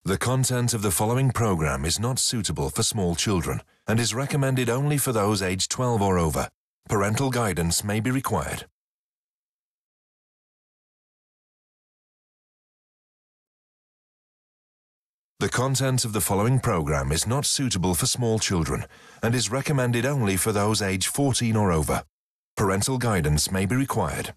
The content of the following program is not suitable for small children and is recommended only for those aged 12 or over. Parental guidance may be required. The content of the following program is not suitable for small children and is recommended only for those aged 14 or over. Parental guidance may be required.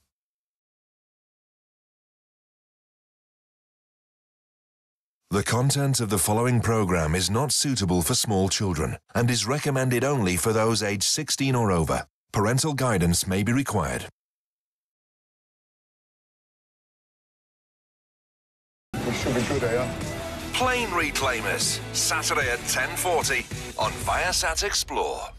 The content of the following program is not suitable for small children and is recommended only for those aged 16 or over. Parental guidance may be required. It should be good, eh? Plane Reclaimers, Saturday at 10:40 on Viasat Explore.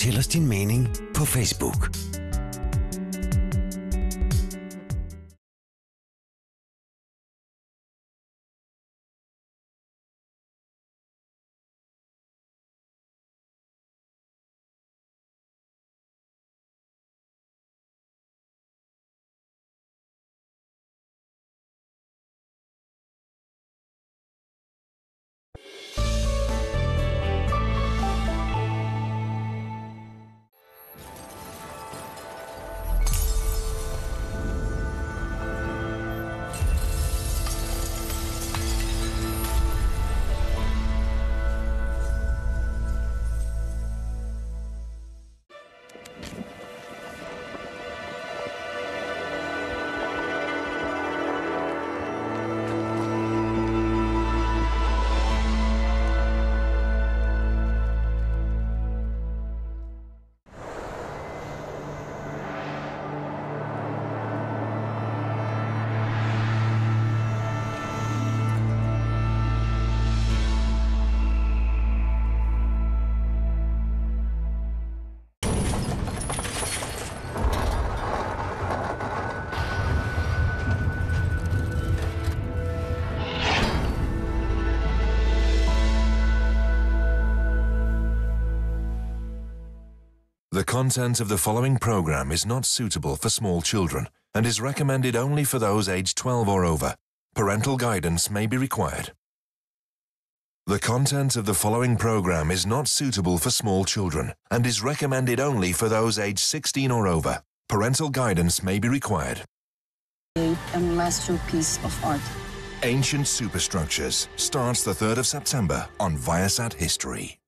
Fortæl os din mening på Facebook. The content of the following program is not suitable for small children and is recommended only for those aged 12 or over. Parental guidance may be required. The content of the following program is not suitable for small children and is recommended only for those aged 16 or over. Parental guidance may be required. A masterpiece of art. Ancient Superstructures starts the 3rd of September on Viasat History.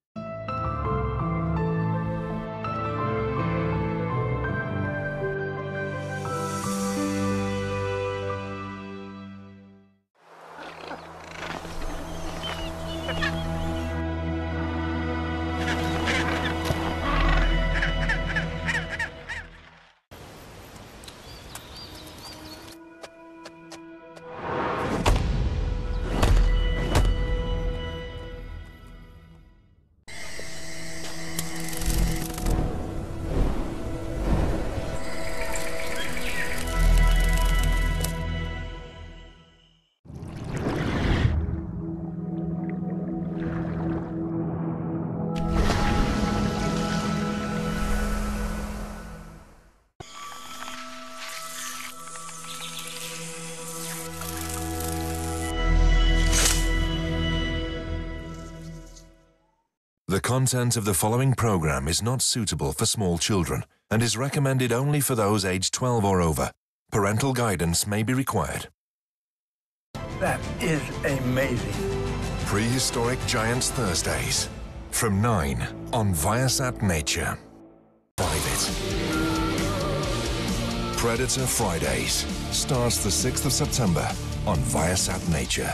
The content of the following program is not suitable for small children and is recommended only for those aged 12 or over. Parental guidance may be required. That is amazing. Prehistoric Giants Thursdays from 9 on Viasat Nature. Private. Predator Fridays starts the 6th of September on Viasat Nature.